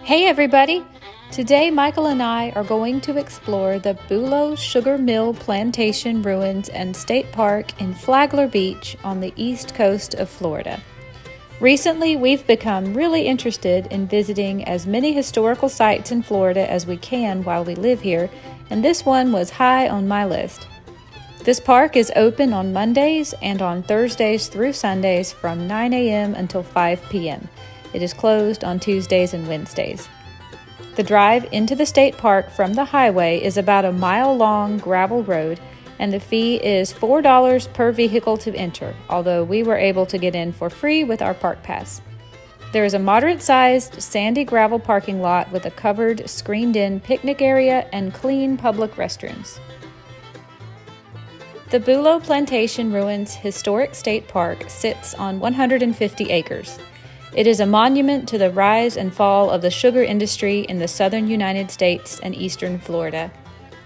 Hey everybody! Today Michael and I are going to explore the BULOW Sugar Mill Plantation Ruins and State Park in Flagler Beach on the east coast of Florida. Recently, we've become really interested in visiting as many historical sites in Florida as we can while we live here, and this one was high on my list. This park is open on Mondays and on Thursdays through Sundays from 9 a.m. until 5 p.m. It is closed on Tuesdays and Wednesdays. The drive into the state park from the highway is about a mile-long gravel road, and the fee is $4 per vehicle to enter, although we were able to get in for free with our park pass. There is a moderate-sized sandy gravel parking lot with a covered, screened-in picnic area and clean public restrooms. The BULOW Plantation Ruins Historic State Park sits on 150 acres. It is a monument to the rise and fall of the sugar industry in the southern United States and eastern Florida.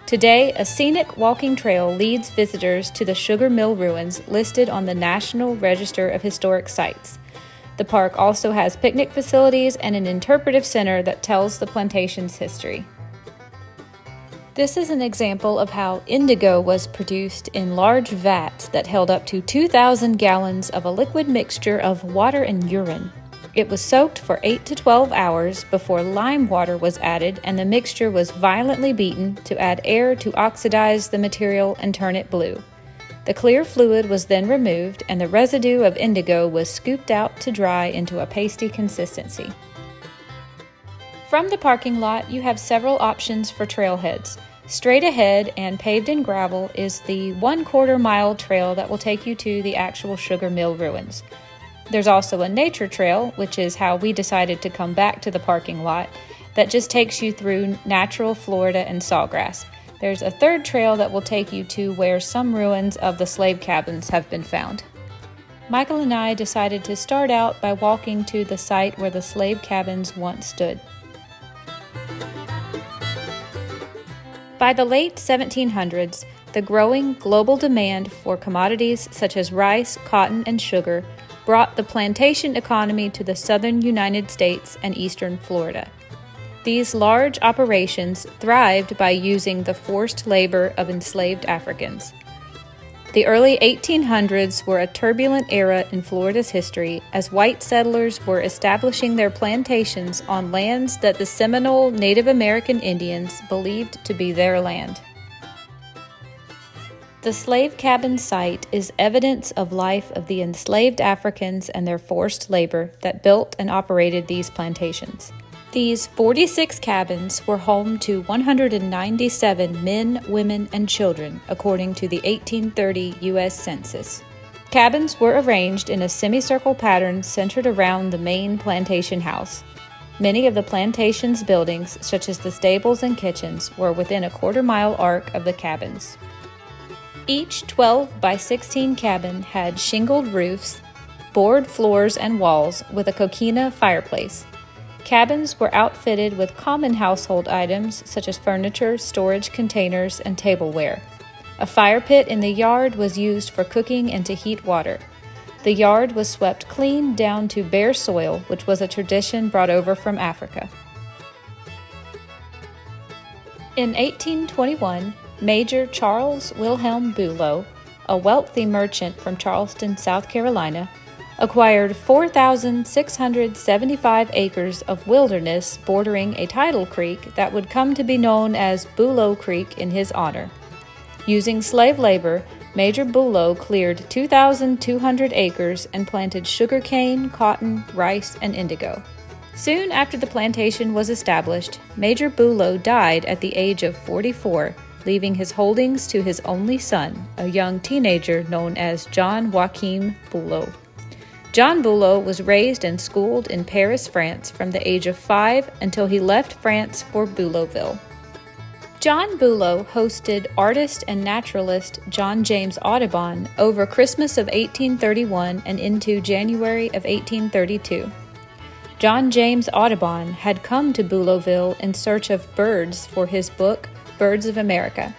Today, a scenic walking trail leads visitors to the sugar mill ruins listed on the National Register of Historic Sites. The park also has picnic facilities and an interpretive center that tells the plantation's history. This is an example of how indigo was produced in large vats that held up to 2,000 gallons of a liquid mixture of water and urine. It was soaked for 8 to 12 hours before lime water was added, and the mixture was violently beaten to add air to oxidize the material and turn it blue. The clear fluid was then removed, and the residue of indigo was scooped out to dry into a pasty consistency. From the parking lot, you have several options for trailheads. Straight ahead and paved in gravel is the 1/4 mile trail that will take you to the actual sugar mill ruins. There's also a nature trail, which is how we decided to come back to the parking lot, that just takes you through natural Florida and sawgrass. There's a third trail that will take you to where some ruins of the slave cabins have been found. Michael and I decided to start out by walking to the site where the slave cabins once stood. By the late 1700s, the growing global demand for commodities such as rice, cotton, and sugar brought the plantation economy to the southern United States and eastern Florida. These large operations thrived by using the forced labor of enslaved Africans. The early 1800s were a turbulent era in Florida's history as white settlers were establishing their plantations on lands that the Seminole Native American Indians believed to be their land. The slave cabin site is evidence of life of the enslaved Africans and their forced labor that built and operated these plantations. These 46 cabins were home to 197 men, women, and children, according to the 1830 U.S. Census. Cabins were arranged in a semicircle pattern centered around the main plantation house. Many of the plantation's buildings, such as the stables and kitchens, were within a 1/4 mile arc of the cabins. Each 12 by 16 cabin had shingled roofs, board floors and walls with a coquina fireplace. Cabins were outfitted with common household items such as furniture, storage containers, and tableware. A fire pit in the yard was used for cooking and to heat water. The yard was swept clean down to bare soil, which was a tradition brought over from Africa. In 1821, Major Charles Wilhelm BULOW, a wealthy merchant from Charleston, South Carolina, acquired 4,675 acres of wilderness bordering a tidal creek that would come to be known as BULOW Creek in his honor. Using slave labor, Major BULOW cleared 2,200 acres and planted sugarcane, cotton, rice, and indigo. Soon after the plantation was established, Major BULOW died at the age of 44, leaving his holdings to his only son, a young teenager known as John Joachim BULOW. John BULOW was raised and schooled in Paris, France from the age of 5 until he left France for Boulowville. John BULOW hosted artist and naturalist John James Audubon over Christmas of 1831 and into January of 1832. John James Audubon had come to Boulowville in search of birds for his book, Birds of America.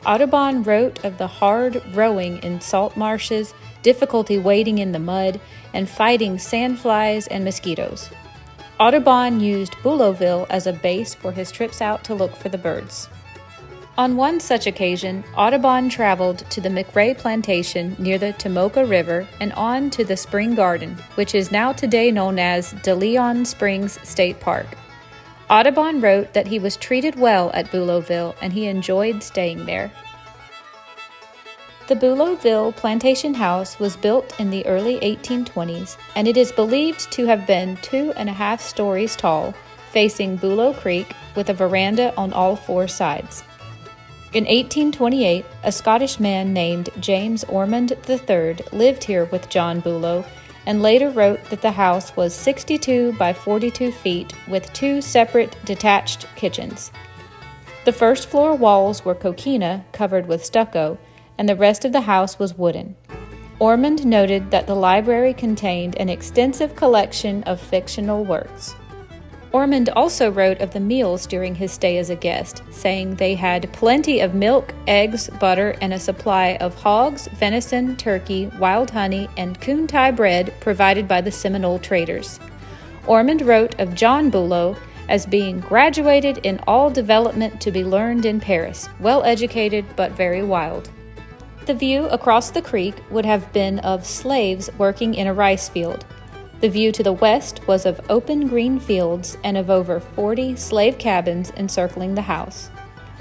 Audubon wrote of the hard rowing in salt marshes, difficulty wading in the mud, and fighting sandflies and mosquitoes. Audubon used Bulowville as a base for his trips out to look for the birds. On one such occasion, Audubon traveled to the McRae Plantation near the Tomoka River and on to the Spring Garden, which is now today known as De Leon Springs State Park. Audubon wrote that he was treated well at Bulowville and he enjoyed staying there. The Bulowville Plantation House was built in the early 1820s, and it is believed to have been 2.5 stories tall, facing Bulow Creek with a veranda on all 4 sides. In 1828, a Scottish man named James Ormond III lived here with John Bulow and later wrote that the house was 62 by 42 feet with 2 separate detached kitchens. The first floor walls were coquina covered with stucco, and the rest of the house was wooden. Ormond noted that the library contained an extensive collection of fictional works. Ormond also wrote of the meals during his stay as a guest, saying they had plenty of milk, eggs, butter, and a supply of hogs, venison, turkey, wild honey, and kuntai bread provided by the Seminole traders. Ormond wrote of John Bulow as being graduated in all development to be learned in Paris, well educated but very wild. The view across the creek would have been of slaves working in a rice field. The view to the west was of open green fields and of over 40 slave cabins encircling the house.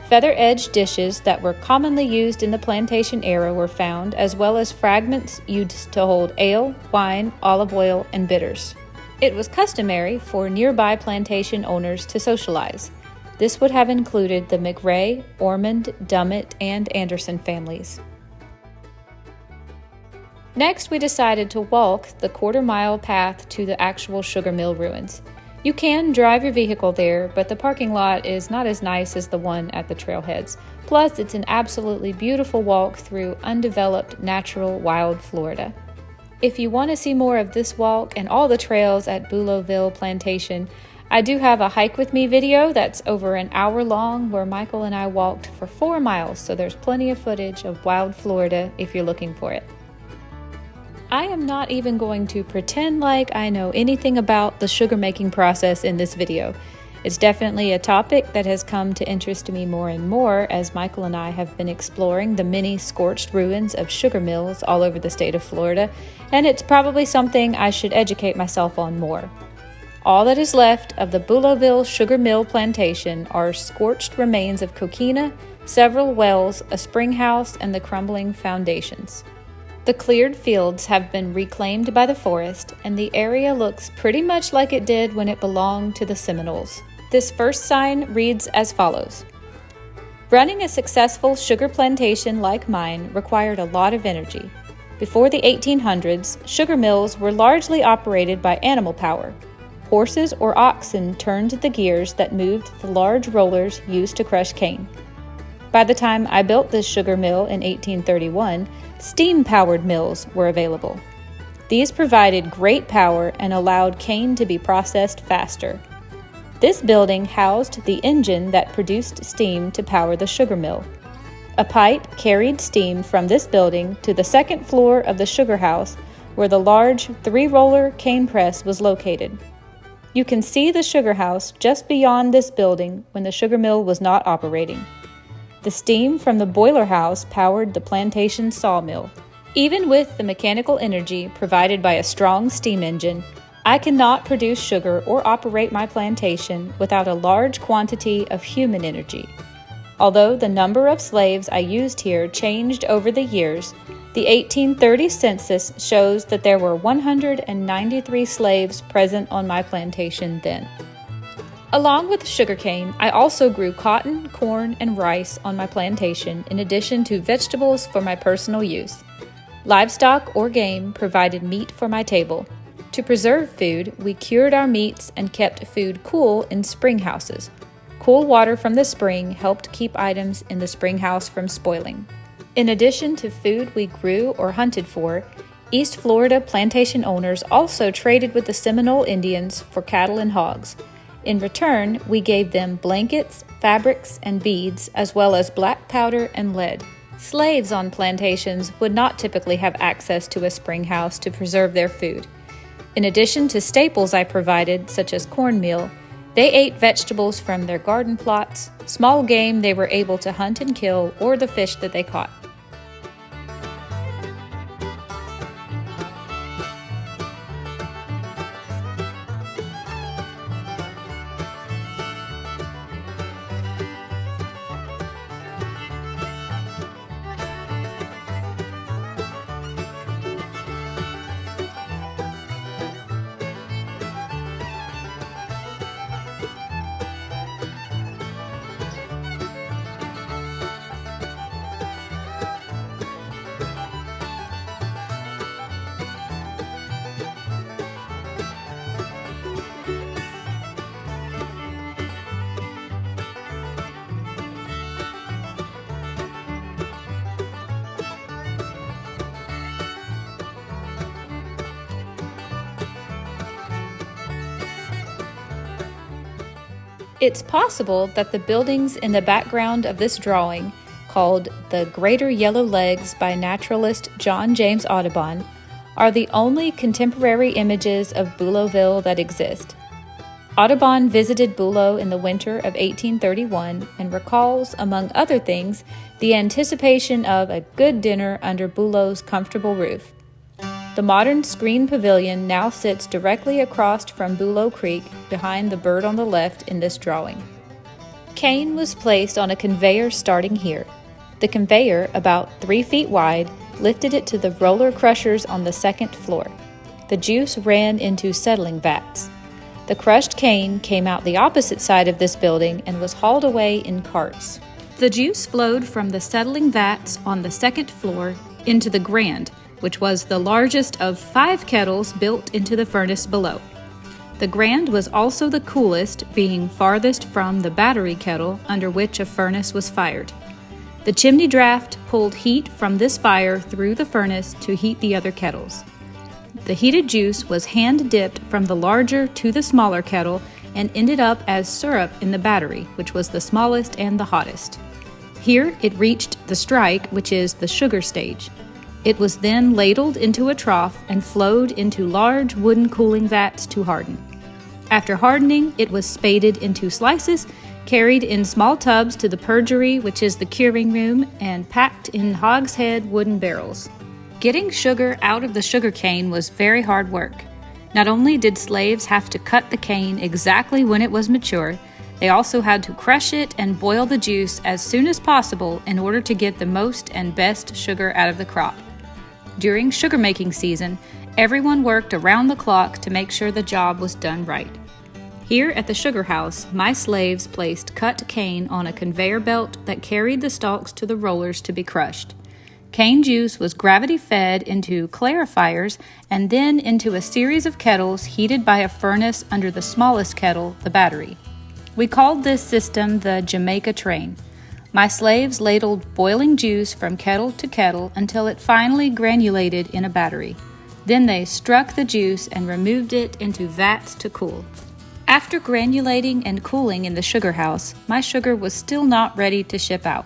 Feather-edged dishes that were commonly used in the plantation era were found, as well as fragments used to hold ale, wine, olive oil, and bitters. It was customary for nearby plantation owners to socialize. This would have included the McRae, Ormond, Dummett, and Anderson families. Next, we decided to walk the quarter-mile path to the actual sugar mill ruins. You can drive your vehicle there, but the parking lot is not as nice as the one at the trailheads. Plus, it's an absolutely beautiful walk through undeveloped, natural, wild Florida. If you want to see more of this walk and all the trails at Bulowville Plantation, I do have a Hike With Me video that's over an hour long where Michael and I walked for 4 miles, so there's plenty of footage of wild Florida if you're looking for it. I am not even going to pretend like I know anything about the sugar making process in this video. It's definitely a topic that has come to interest me more and more as Michael and I have been exploring the many scorched ruins of sugar mills all over the state of Florida, and it's probably something I should educate myself on more. All that is left of the Bulowville Sugar Mill Plantation are scorched remains of coquina, several wells, a spring house, and the crumbling foundations. The cleared fields have been reclaimed by the forest, and the area looks pretty much like it did when it belonged to the Seminoles. This first sign reads as follows: "Running a successful sugar plantation like mine required a lot of energy. Before the 1800s, sugar mills were largely operated by animal power. Horses or oxen turned the gears that moved the large rollers used to crush cane. By the time I built this sugar mill in 1831, steam-powered mills were available. These provided great power and allowed cane to be processed faster. This building housed the engine that produced steam to power the sugar mill. A pipe carried steam from this building to the second floor of the sugar house, where the large 3-roller cane press was located. You can see the sugar house just beyond this building when the sugar mill was not operating. The steam from the boiler house powered the plantation sawmill. Even with the mechanical energy provided by a strong steam engine, I cannot produce sugar or operate my plantation without a large quantity of human energy. Although the number of slaves I used here changed over the years, the 1830 census shows that there were 193 slaves present on my plantation then. Along with sugarcane, I also grew cotton, corn, and rice on my plantation in addition to vegetables for my personal use. Livestock or game provided meat for my table. To preserve food, we cured our meats and kept food cool in spring houses. Cool water from the spring helped keep items in the spring house from spoiling. In addition to food we grew or hunted for, East Florida plantation owners also traded with the Seminole Indians for cattle and hogs. In return, we gave them blankets, fabrics, and beads, as well as black powder and lead. Slaves on plantations would not typically have access to a spring house to preserve their food. In addition to staples I provided, such as cornmeal, they ate vegetables from their garden plots, small game they were able to hunt and kill, or the fish that they caught. It's possible that the buildings in the background of this drawing, called the Greater Yellow Legs by naturalist John James Audubon, are the only contemporary images of Bulowville that exist. Audubon visited Bulow in the winter of 1831 and recalls, among other things, the anticipation of a good dinner under Bulow's comfortable roof. The modern screen pavilion now sits directly across from Bulow Creek behind the bird on the left in this drawing. Cane was placed on a conveyor starting here. The conveyor, about 3 feet wide, lifted it to the roller crushers on the second floor. The juice ran into settling vats. The crushed cane came out the opposite side of this building and was hauled away in carts. The juice flowed from the settling vats on the second floor into the grand, which was the largest of 5 kettles built into the furnace below. The grand was also the coolest, being farthest from the battery kettle under which a furnace was fired. The chimney draft pulled heat from this fire through the furnace to heat the other kettles. The heated juice was hand-dipped from the larger to the smaller kettle and ended up as syrup in the battery, which was the smallest and the hottest. Here it reached the strike, which is the sugar stage. It was then ladled into a trough and flowed into large wooden cooling vats to harden. After hardening, it was spaded into slices, carried in small tubs to the purgery, which is the curing room, and packed in hogshead wooden barrels. Getting sugar out of the sugar cane was very hard work. Not only did slaves have to cut the cane exactly when it was mature, they also had to crush it and boil the juice as soon as possible in order to get the most and best sugar out of the crop. During sugar-making season, everyone worked around the clock to make sure the job was done right. Here at the sugar house, my slaves placed cut cane on a conveyor belt that carried the stalks to the rollers to be crushed. Cane juice was gravity-fed into clarifiers and then into a series of kettles heated by a furnace under the smallest kettle, the battery. We called this system the Jamaica train. My slaves ladled boiling juice from kettle to kettle until it finally granulated in a battery. Then they struck the juice and removed it into vats to cool. After granulating and cooling in the sugar house, my sugar was still not ready to ship out.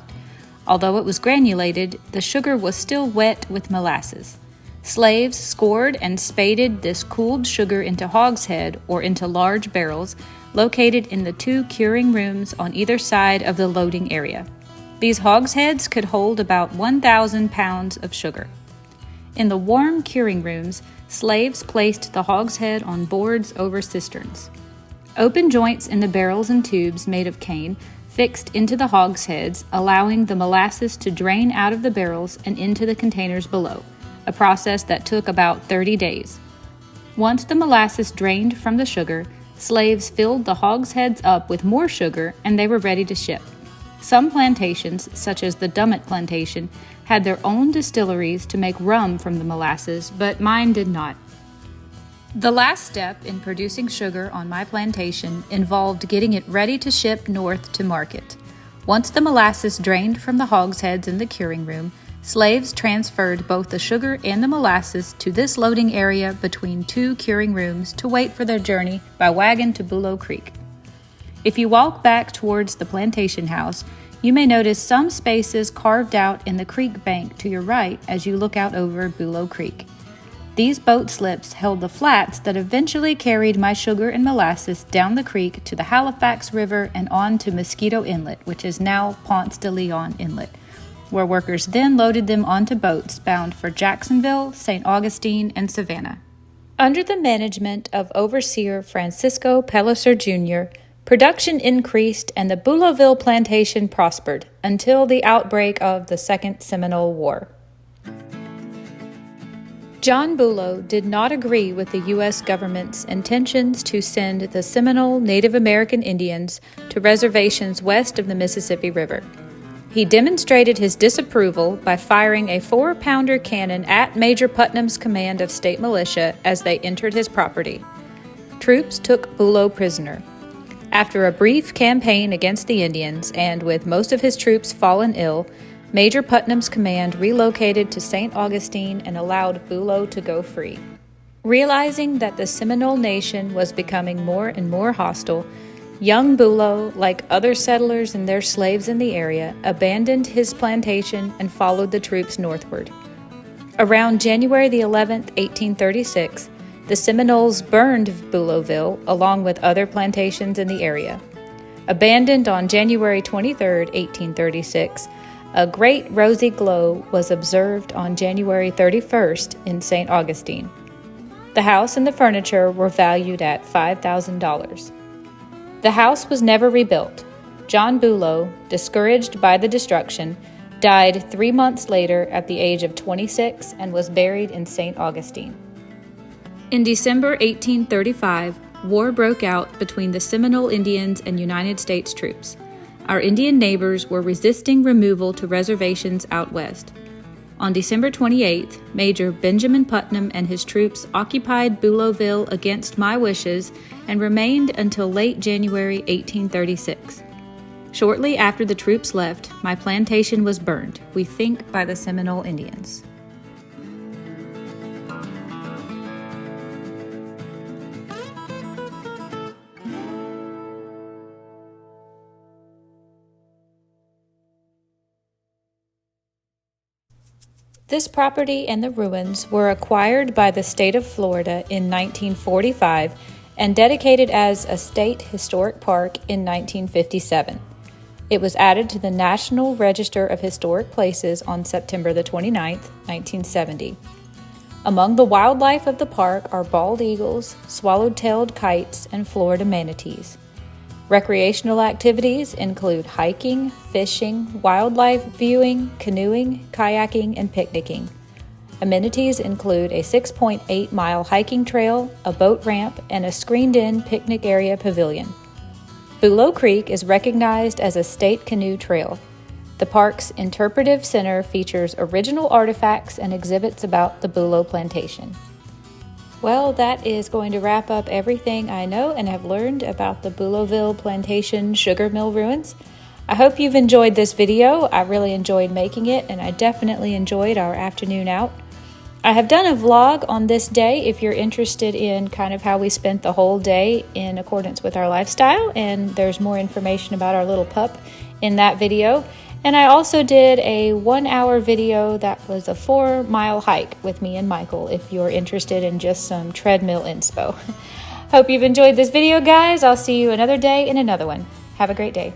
Although it was granulated, the sugar was still wet with molasses. Slaves scored and spaded this cooled sugar into hogshead or into large barrels located in the 2 curing rooms on either side of the loading area. These hogsheads could hold about 1,000 pounds of sugar. In the warm curing rooms, slaves placed the hogshead on boards over cisterns. Open joints in the barrels and tubes made of cane fixed into the hogsheads, allowing the molasses to drain out of the barrels and into the containers below, a process that took about 30 days. Once the molasses drained from the sugar, slaves filled the hogsheads up with more sugar and they were ready to ship. Some plantations, such as the Dummett plantation, had their own distilleries to make rum from the molasses, but mine did not. The last step in producing sugar on my plantation involved getting it ready to ship north to market. Once the molasses drained from the hogsheads in the curing room, slaves transferred both the sugar and the molasses to this loading area between 2 curing rooms to wait for their journey by wagon to Bulow Creek. If you walk back towards the plantation house, you may notice some spaces carved out in the creek bank to your right as you look out over Bulow Creek. These boat slips held the flats that eventually carried my sugar and molasses down the creek to the Halifax River and on to Mosquito Inlet, which is now Ponce de Leon Inlet, where workers then loaded them onto boats bound for Jacksonville, St. Augustine, and Savannah. Under the management of overseer Francisco Pellicer Jr., production increased and the Bulowville plantation prospered until the outbreak of the Second Seminole War. John Bulow did not agree with the U.S. government's intentions to send the Seminole Native American Indians to reservations west of the Mississippi River. He demonstrated his disapproval by firing a 4-pounder cannon at Major Putnam's command of state militia as they entered his property. Troops took Bulow prisoner. After a brief campaign against the Indians, and with most of his troops fallen ill, Major Putnam's command relocated to St. Augustine and allowed Bulow to go free. Realizing that the Seminole Nation was becoming more and more hostile, young Bulow, like other settlers and their slaves in the area, abandoned his plantation and followed the troops northward. Around January the 11th, 1836, the Seminoles burned Bulowville along with other plantations in the area. Abandoned on January 23, 1836, a great rosy glow was observed on January 31st in St. Augustine. The house and the furniture were valued at $5,000. The house was never rebuilt. John Bulow, discouraged by the destruction, died 3 months later at the age of 26 and was buried in St. Augustine. In December 1835, war broke out between the Seminole Indians and United States troops. Our Indian neighbors were resisting removal to reservations out west. On December 28th, Major Benjamin Putnam and his troops occupied Bulowville against my wishes and remained until late January 1836. Shortly after the troops left, my plantation was burned, we think by the Seminole Indians. This property and the ruins were acquired by the state of Florida in 1945 and dedicated as a state historic park in 1957. It was added to the National Register of Historic Places on September the 29th, 1970. Among the wildlife of the park are bald eagles, swallow-tailed kites, and Florida manatees. Recreational activities include hiking, fishing, wildlife viewing, canoeing, kayaking, and picnicking. Amenities include a 6.8-mile hiking trail, a boat ramp, and a screened-in picnic area pavilion. Bulow Creek is recognized as a state canoe trail. The park's interpretive center features original artifacts and exhibits about the Bulow plantation. Well, that is going to wrap up everything I know and have learned about the Bulowville Plantation Sugar Mill ruins. I hope you've enjoyed this video. I really enjoyed making it, and I definitely enjoyed our afternoon out. I have done a vlog on this day if you're interested in kind of how we spent the whole day in accordance with our lifestyle, and there's more information about our little pup in that video. And I also did a 1-hour video that was a 4-mile hike with me and Michael if you're interested in just some treadmill inspo. Hope you've enjoyed this video, guys. I'll see you another day in another one. Have a great day.